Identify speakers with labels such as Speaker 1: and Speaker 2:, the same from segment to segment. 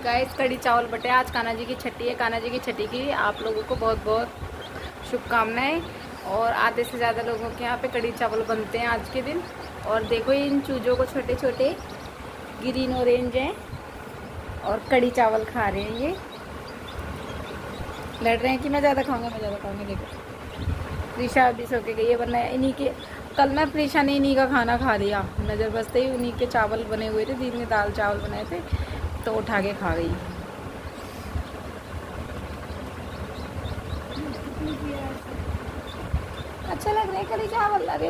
Speaker 1: Guys कड़ी चावल बटे। आज कान्हा जी की छठी है। कान्हा जी की छठी की आप लोगों को बहुत बहुत शुभकामनाएं। और आधे से ज़्यादा लोगों के यहाँ पे कड़ी चावल बनते हैं आज के दिन। और देखो इन चूजों को, छोटे छोटे ग्रीन ऑरेंज हैं और कड़ी चावल खा रहे हैं। ये लड़ रहे हैं कि मैं ज़्यादा खाऊंगा, मैं ज़्यादा खाऊंगा। देखो प्रीशा अभी सो के गई है, वरना इन्हीं के कल ना प्रीशा ने इन्हीं का खाना खा लिया। नज़र बसते ही उन्हीं के चावल बने हुए थे, दिन में दाल चावल बनाए थे तो उठा के खा गई। अच्छा लग रहा है कड़ी चावल। अरे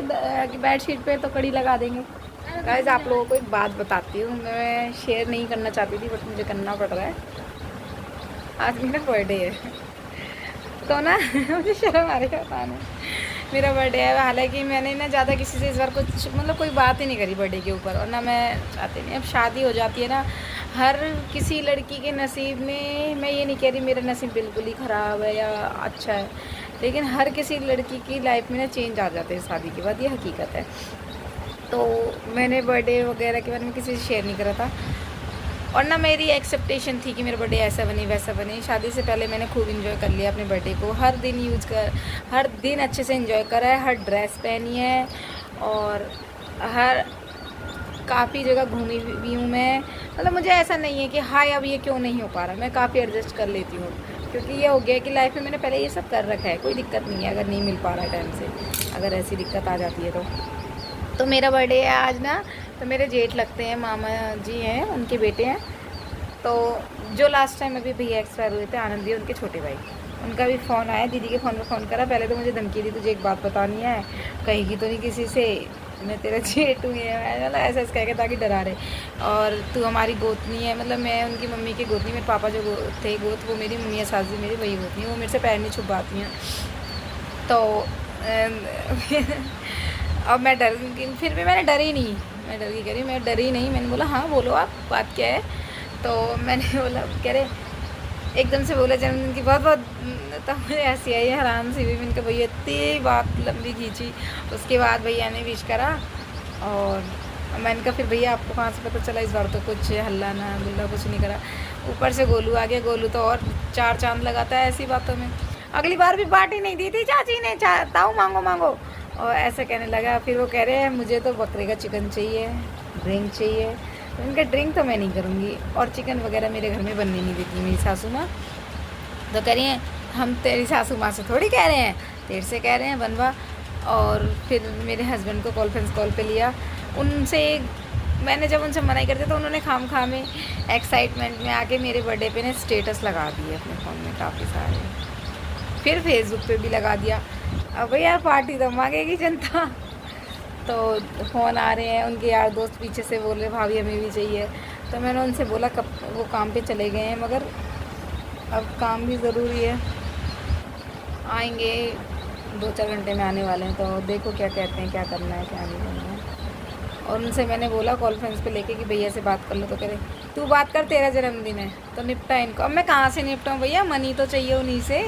Speaker 1: बेडशीट पे तो कड़ी लगा देंगे। गाइस आप लोगों को एक बात बताती हूँ, मैं शेयर नहीं करना चाहती थी बट मुझे करना पड़ रहा है। आज मेरा बर्थडे है तो ना मुझे शर्म आ रही है बताने। मेरा बर्थडे है, हालांकि मैंने ना ज़्यादा किसी से इस बार कुछ मतलब कोई बात ही नहीं करी बर्थडे के ऊपर। और ना मैं चाहती नहीं, अब शादी हो जाती है ना, हर किसी लड़की के नसीब में, मैं ये नहीं कह रही मेरा नसीब बिल्कुल ही ख़राब है या अच्छा है, लेकिन हर किसी लड़की की लाइफ में ना चेंज आ जाते हैं शादी के बाद, ये हकीकत है। तो मैंने बर्थडे वगैरह के बारे में किसी से शेयर नहीं करा था। और ना मेरी एक्सेप्टेशन थी कि मेरा बर्थडे ऐसा बने वैसा बने। शादी से पहले मैंने खूब इन्जॉय कर लिया अपने बर्थडे को। हर दिन अच्छे से इन्जॉय करा है, हर ड्रेस पहनी है और हर काफ़ी जगह घूमी भी हूँ मैं। मतलब मुझे ऐसा नहीं है कि हाय अब ये क्यों नहीं हो पा रहा, मैं काफ़ी एडजस्ट कर लेती हूँ, क्योंकि ये हो गया कि लाइफ में मैंने पहले ये सब कर रखा है। कोई दिक्कत नहीं है अगर नहीं मिल पा रहा है टाइम से, अगर ऐसी दिक्कत आ जाती है तो मेरा बर्थडे है आज ना। तो मेरे जेठ लगते हैं, मामा जी हैं, उनके बेटे हैं। तो जो लास्ट टाइम अभी भैया एक्सपायर हुए थे, आनंद जी, उनके छोटे भाई, उनका भी फ़ोन आया। दीदी के फ़ोन पे फ़ोन करा। पहले तो मुझे धमकी दी, तुझे एक बात बतानी है, कहेगी तो नहीं किसी से, मैं तेरा जेठ हूँ। मतलब ऐसा ऐसा कह के ताकि डरा रहे। और तू हमारी गोतनी है, मतलब मैं उनकी मम्मी की गोतनी, मेरे पापा जो थे गोत, वो मेरी मम्मी सासू मेरी वही गोतनी है। वो मेरे से पैर नहीं छुपाती हैं। तो अब मैं डर, फिर भी मैंने डरी नहीं, मैं डर की करी, मैं डरी नहीं। मैंने बोला हाँ बोलो आप, बात क्या है। तो मैंने बोला, कह रहे एकदम से बोला जन्मदिन की बहुत बहुत, तब मुझे हंसी आई, हैरान सी भी। मैंने कहा भैया इतनी बात लंबी खींची। उसके बाद भैया ने विश करा और मैंने कहा फिर भैया आपको कहाँ से पता चला इस बार तो कुछ हल्ला ना गुल्ला कुछ नहीं करा। ऊपर से गोलू आ गया, गोलू तो और चार चांद लगाता है ऐसी बातों में। अगली बार भी पार्टी नहीं दी थी चाची ने, ताऊ मांगो मांगो, और ऐसे कहने लगा। फिर वो कह रहे हैं मुझे तो बकरे का चिकन चाहिए, ड्रिंक चाहिए। तो उनका ड्रिंक तो मैं नहीं करूँगी और चिकन वगैरह मेरे घर में बनने नहीं देती मेरी सासू माँ। तो कह रही हैं हम तेरी सासू माँ से थोड़ी कह रहे हैं, तेरे से कह रहे हैं बनवा। और फिर मेरे हस्बैंड को कॉन्फ्रेंस कॉल पे लिया। उनसे मैंने जब उनसे मना करते तो उन्होंने खाम खा में एक्साइटमेंट में आके मेरे बर्थडे पे ने स्टेटस लगा दिए अपने फ़ोन में काफ़ी सारे, फिर फेसबुक पे भी लगा दिया। अब यार पार्टी तो मांगेगी जनता। तो फ़ोन आ रहे हैं उनके यार दोस्त पीछे से बोल रहे भाभी हमें भी चाहिए। तो मैंने उनसे बोला कब, वो काम पे चले गए हैं, मगर अब काम भी ज़रूरी है, आएंगे 2-4 घंटे में आने वाले हैं। तो देखो क्या कहते हैं, क्या करना है क्या नहीं करना है। और उनसे मैंने बोला कॉन्फ्रेंस पे लेके कि भैया से बात कर लो। तो कह रहे तू बात कर, तेरा जन्मदिन है तो निपटा इनको। अब मैं कहाँ से निपटाऊँ भैया, मनी तो चाहिए उन्हीं से।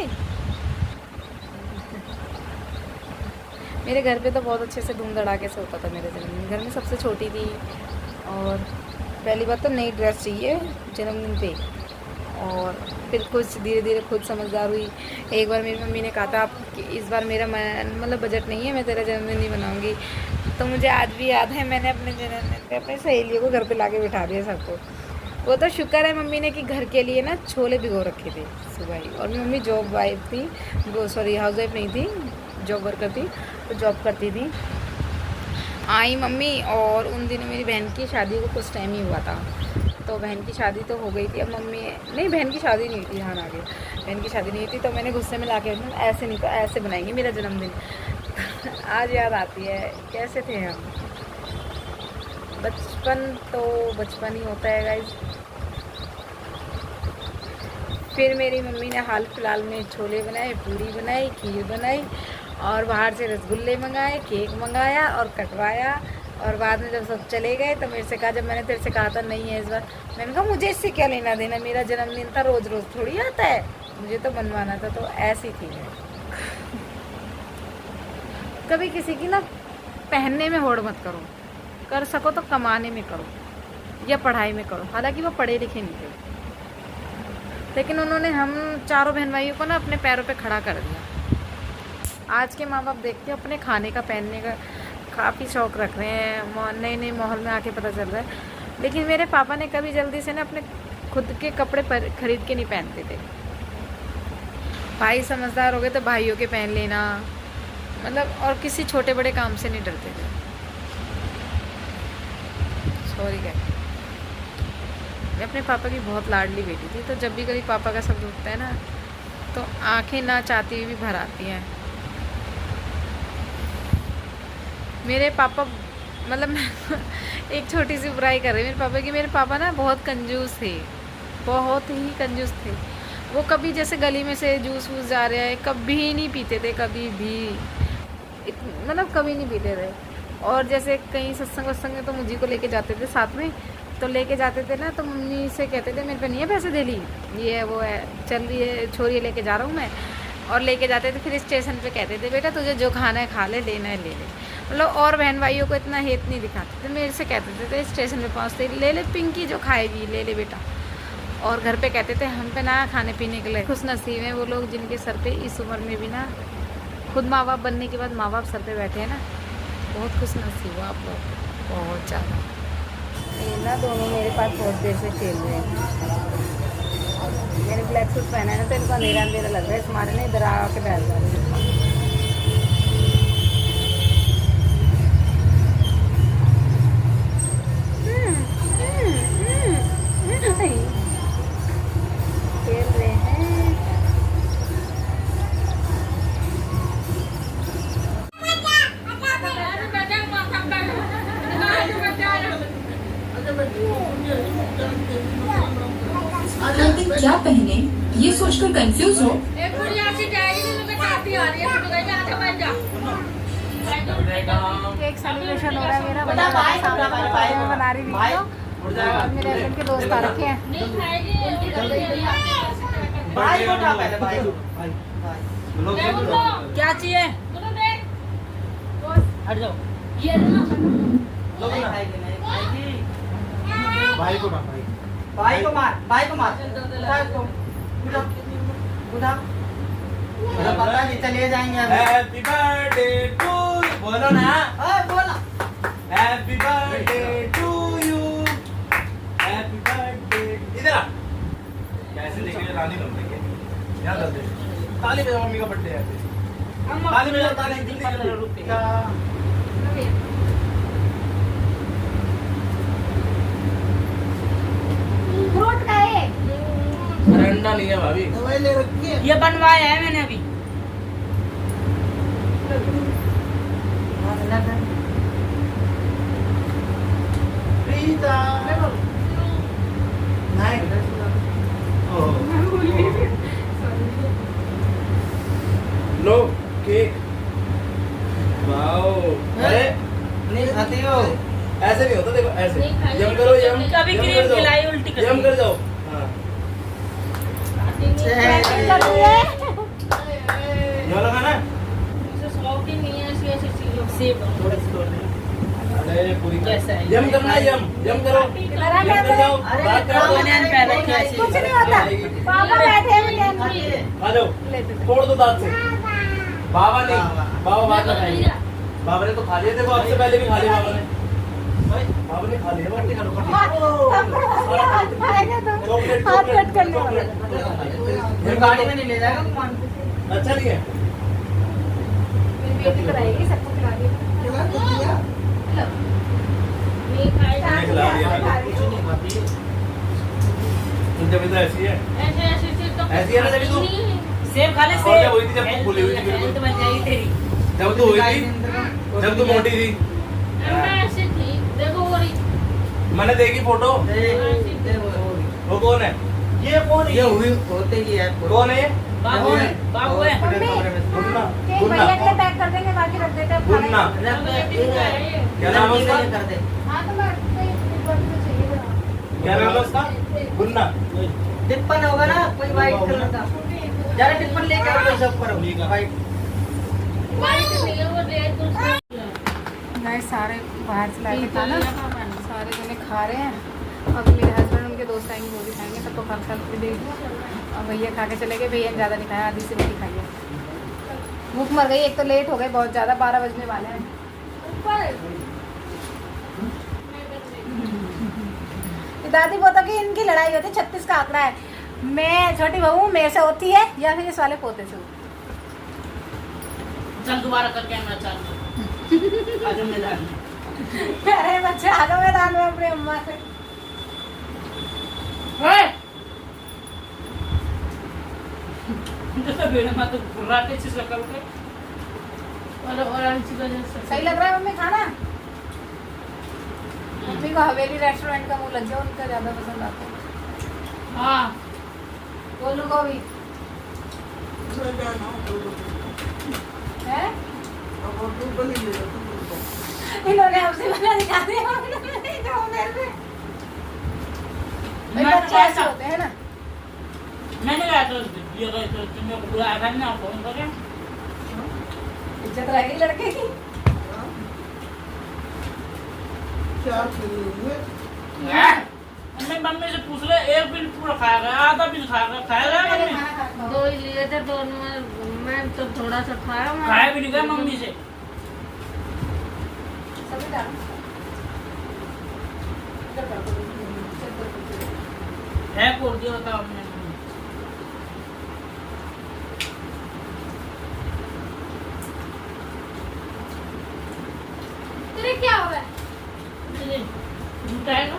Speaker 1: मेरे घर पे तो बहुत अच्छे से धूम धड़ाके से होता था मेरे जन्मदिन। घर में सबसे छोटी थी और पहली बात तो नई ड्रेस चाहिए जन्मदिन पे। और फिर कुछ धीरे धीरे खुद समझदार हुई। एक बार मेरी मम्मी ने कहा था आप इस बार मेरा मतलब बजट नहीं है, मैं तेरा जन्मदिन नहीं बनाऊँगी। तो मुझे आज भी याद है, मैंने अपने जन्मदिन पे अपनी सहेलियों को घर पे ला के बिठा दिया सबको। वो तो शुक्र है मम्मी ने कि घर के लिए ना छोले भिगो रखे थे सुबह ही। और मेरी मम्मी जॉब वाइफ थी, वो सॉरी हाउस वाइफ नहीं थी, जॉब वर्कर थी, तो जॉब करती थी। आई मम्मी, और उन दिनों मेरी बहन की शादी को कुछ टाइम ही हुआ था। तो बहन की शादी तो हो गई थी, अब मम्मी नहीं, बहन की शादी नहीं थी, ध्यान आ गया, बहन की शादी नहीं थी। तो मैंने गुस्से में ला के ऐसे नहीं तो ऐसे बनाएंगे मेरा जन्मदिन। आज याद आती है कैसे थे हम। बचपन तो बचपन ही होता है गाइस। फिर मेरी मम्मी ने हाल फिलहाल में छोले बनाए, पूरी बनाई, खीर बनाई और बाहर से रसगुल्ले मंगाए, केक मंगाया और कटवाया। और बाद में जब सब चले गए तो मेरे से कहा, जब मैंने तेरे से कहा था नहीं है इस बार, मैंने कहा मुझे इससे क्या लेना देना, मेरा जन्मदिन था, रोज़ रोज़ थोड़ी आता है, मुझे तो बनवाना था। तो ऐसी थी मैं। कभी किसी की ना पहनने में होड़ मत करो, कर सको तो कमाने में करो या पढ़ाई में करो। हालांकि वो पढ़े लिखे नहीं थे, लेकिन उन्होंने हम चारों बहन भाइयों को ना अपने पैरों पे खड़ा कर दिया। आज के माँ बाप देखते हैं अपने खाने का पहनने का काफ़ी शौक़ रख रहे हैं, नए नए माहौल में आके पता चल रहा है। लेकिन मेरे पापा ने कभी जल्दी से ना अपने खुद के कपड़े खरीद के नहीं पहनते थे। भाई समझदार हो गए तो भाइयों के पहन लेना, मतलब और किसी छोटे बड़े काम से नहीं डरते थे। सॉरी क्या, मैं अपने पापा की बहुत लाडली बेटी थी, तो जब भी कभी पापा का शब्द उठता है ना तो आंखें ना चाहती हुई भी भर आती हैं। मेरे पापा मतलब एक छोटी सी बुराई कर रही है मेरे पापा की। मेरे पापा ना बहुत कंजूस थे, बहुत ही कंजूस थे। वो कभी जैसे गली में से जूस वूस जा रहे हैं कभी नहीं पीते थे, कभी भी मतलब कभी नहीं पीते थे। और जैसे कहीं सत्संग वत्संग में तो मुझे को लेके जाते थे साथ में, तो लेके जाते थे ना तो मम्मी से कहते थे मेरे पे नहीं है पैसे दे ली, ये है वो है, चल रही है छोरी लेके जा रहा हूँ मैं। और लेके जाते थे, फिर स्टेशन पे कहते थे बेटा तुझे जो खाना है खा ले, लेना है ले ले। मतलब और बहन भाइयों को इतना हेत नहीं दिखाते थे, मेरे से कहते थे स्टेशन पे पहुँचते ले ले पिंकी जो खाएगी ले ले बेटा। और घर पे कहते थे हम पे ना खाने पीने के लिए। खुश नसीब हैं वो लोग जिनके सर पे इस उम्र में भी ना, खुद माँ बाप बनने के बाद माँ बाप सर पे बैठे हैं ना, बहुत खुश नसीब हो आप लोग, बहुत ज़्यादा। ये ना दोनों मेरे पास बहुत देर से खेल रहे हैं। मैंने ब्लैक सूट पहना है ना तो इनको अंधेरा अंधेरा लग रहा है, इस मारे ने इधर आके बैठ जा रहे हैं। खेल रहे हैं।
Speaker 2: क्या पहने ये सोचकर कंफ्यूज हो।
Speaker 1: एक सेलिब्रेशन हो रहा है मेरा, मैं बना रही वीडियो और मेरे हस्बैंड के दोस्त आ रखे हैं। क्या चाहिए? हट जाओ।
Speaker 3: भाई को मार, भाई को मार, भाई को मार, पता नहीं चले जाएंगे।
Speaker 4: हैप्पी बर्थडे टू यू, बोलो ना,
Speaker 3: बोला
Speaker 4: happy birthday to you, happy birthday. इधर आ, कैसे देखेंगे रानी बन रही है, यहाँ कर दे ताली बजाओ, मम्मी का बर्थडे है, ताली बजाओ, ताली जल्दी जल्दी।
Speaker 1: फ्रूट का है,
Speaker 4: ठंडा नहीं है भाभी,
Speaker 3: दवाई ले रखी है।
Speaker 2: ये बनवाया है मैंने अभी।
Speaker 3: प्रीता नहीं
Speaker 4: लो केक, वाओ, अरे
Speaker 3: नहीं खाती हो,
Speaker 4: ऐसे नहीं होता, देखो ऐसे यम करो, यम
Speaker 2: कभी
Speaker 4: यम
Speaker 2: क्रीम
Speaker 4: कर जाओ,
Speaker 2: खिलाई उल्टी कर
Speaker 4: यम कर जाओ। हाँ ये वाला खाना है? अरे पूरी
Speaker 2: कैसा है?
Speaker 4: यम करना है, यम करो, यम कर जाओ, बात करो,
Speaker 1: कुछ नहीं होता। पापा बैठे हैं,
Speaker 4: आ जाओ, तोड़ दो दांत से। बाबा नहीं, बाबा बात में खाएंगे, बाबा ने तो खा लिया, देखो आपसे पहले भी खा लिया बाबा ने, बाबा ने खा लिया, बाटी खा लो, चॉकलेट
Speaker 1: हाथ कट करने वाला।
Speaker 4: चॉकलेट
Speaker 3: गाड़ी में नहीं ले जाएगा।
Speaker 4: अच्छा नहीं है,
Speaker 1: बेटी कराएगी, सबको खिला देगी।
Speaker 4: खिला दिया, जब तो ऐसी है, ऐसी है ना, जब तू
Speaker 2: सेब खा ले,
Speaker 4: और जब हुई थी, जब तू फूली हुई थी बिल्कुल,
Speaker 2: हेल्थ बन जाएगी तेरी।
Speaker 4: जब तू हुई थी, जब तू मोटी थी, मैंने देखी फोटो। वो कौन है?
Speaker 3: ये कौन है? ये हुई होते ही है।
Speaker 4: कौन है ये?
Speaker 2: बाबू है, बाबू है।
Speaker 4: गुन्ना,
Speaker 1: केक
Speaker 4: गुन्ना,
Speaker 1: भैया के लिए पैक कर देंगे, बाकी रख देते हैं।
Speaker 4: गुन्ना, क्या नाम है उसका?
Speaker 3: कर दे।
Speaker 1: हाँ तो मैं चाहिए।
Speaker 4: क्या नाम है उसका? गुन्ना।
Speaker 3: टिप्पन होगा ना कोई व्हाइट कलर का, जरा टिप्पन लेके आओ कोई सब करो व्हाइट।
Speaker 1: गाइस सारे बाहर से लाके खाना, सारे जने खा रहे हैं। अभी मेरे हस्बैंड उनके दोस्त आएंगे, वो भी खाएंगे, सबको खा खा के दे दी और भैया खा के चले गए। भैया ने ज़्यादा नहीं खाया, आधी से रोटी खाई है। भूख मर गई, एक तो लेट हो गए बहुत ज़्यादा, 12 बजने वाले हैं। दादी बोलता कि इनकी लड़ाई होती है, 36 का आंकड़ा है। मैं छोटी बहू मेरे से होती है या फिर इस वाले पोते से होती
Speaker 3: चल दोबारा करके आना चालू। आज मैदान में।
Speaker 1: अरे बच्चे आ जाओ मैदान में अपनी अम्मा से। सही लग रहा है मम्मी खाना? मम्मी को हवेली रेस्टोरेंट का मुँह लग गया, उनका ज्यादा पसंद आता है।
Speaker 3: हाँ
Speaker 1: गोलू को भी है? इन्होंने हमसे बना दिखा दिया भाई, बच्चे ऐसे होते हैं ना।
Speaker 3: मैंने कहा तो ये तो तुमने को बुलाया था ना, फोन करके
Speaker 1: इज्जत रहेगी लड़के की।
Speaker 3: मम्मी से पूछ ले, एक बिल पूरा खाएगा, आधा बिल खाएगा, खाएगा मम्मी?
Speaker 5: 2 ही लिए थे, दोनों में मैं तो थोड़ा सा खाया।
Speaker 3: खाया भी नहीं गया मम्मी से।
Speaker 1: सभी डाल।
Speaker 3: है कोड दिया होता हमने।
Speaker 5: तेरे क्या हो गया?
Speaker 3: झूठा है ना?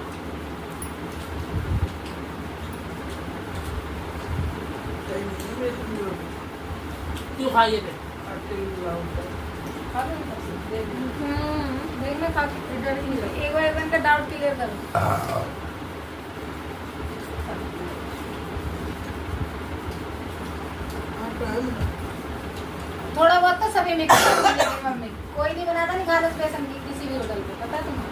Speaker 3: क्यों खाइए थे?
Speaker 1: देखना खा के इधर ही नहीं, एक बार इनका डाउट क्लियर करो। थोड़ा बहुत तो सभी मिक्स कर दीजिए मम्मी। कोई नहीं बनाता नहीं खा बेसन की किसी भी होटल पे, पता है तुम्हें?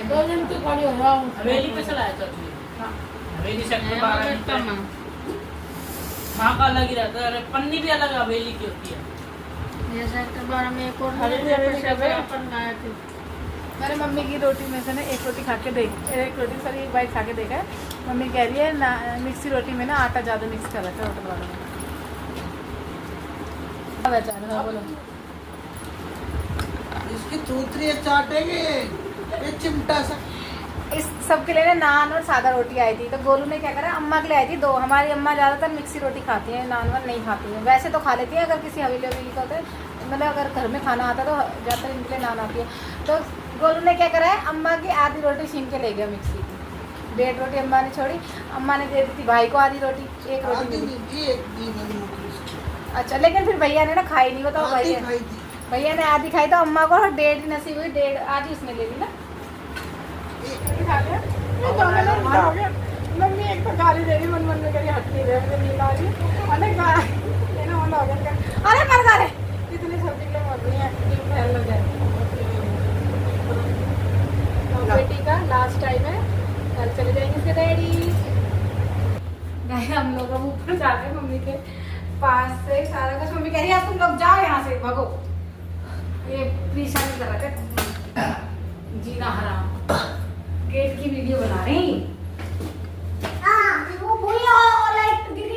Speaker 5: 2 दिन तो खड़ी हो जाओ।
Speaker 3: हवेली पे चलाया था तुझे?
Speaker 1: हाँ।
Speaker 3: हवेली सेक्टर 12 में वहाँ का अलग ही रहता है। अरे पन्नी भी अलग हवेली की होती है।
Speaker 5: ये सेक्टर 12 में एक और
Speaker 1: हवेली
Speaker 5: से अपन गए थे।
Speaker 1: मैंने मम्मी की रोटी में से ना एक रोटी खा के एक रोटी सॉरी एक बाइट खा के देखा है। मम्मी कह रही है ना मिक्सी रोटी में ना आटा ज़्यादा मिक्स कर रखा है होटल वालों ने। बोलो
Speaker 6: इसकी थूथरी चाटेंगे ये चिमटा सा।
Speaker 1: इस सब के लिए ना नान और सादा रोटी आई थी, तो गोलू ने क्या करा, अम्मा के लिए आई थी 2। हमारी अम्मा ज़्यादातर मिक्सी रोटी खाती हैं, नान वान नहीं खाती हैं। वैसे तो खा लेती है अगर किसी हवेली ववेली का होता है, मतलब अगर घर में खाना आता है तो ज़्यादातर इनके लिए नान आती है। तो गोलू ने क्या करा है, अम्मा की आधी रोटी छीन के ले गया मिक्सी की। 1.5 रोटी अम्मा ने छोड़ी, अम्मा ने दे दी थी भाई को आधी रोटी, एक रोटी मिली। अच्छा, लेकिन फिर भैया ने ना खाई नहीं, बताओ भैया ने आधी खाई तो अम्मा को 1.5 ही नसीब हुई, 1.5 आधी उसने ले ली ना। मम्मी एक तो गाली दे रही, मन मन में करी हट नहीं रहे, मुझे नींद आ रही है। अरे मर गा रहे इतनी सब्जी के मर रही है, लग जाए। बेटी का लास्ट टाइम है, कल चले जाएंगे इसके डैडी। हम लोग अब ऊपर जा रहे हैं मम्मी के पास से, सारा कुछ मम्मी कह रही है तुम लोग जाओ यहाँ से, भगो। ये परेशानी कर रखा है, जीना हराम। गेट की वीडियो बना रही। वो भूलियो लाइट गिरी।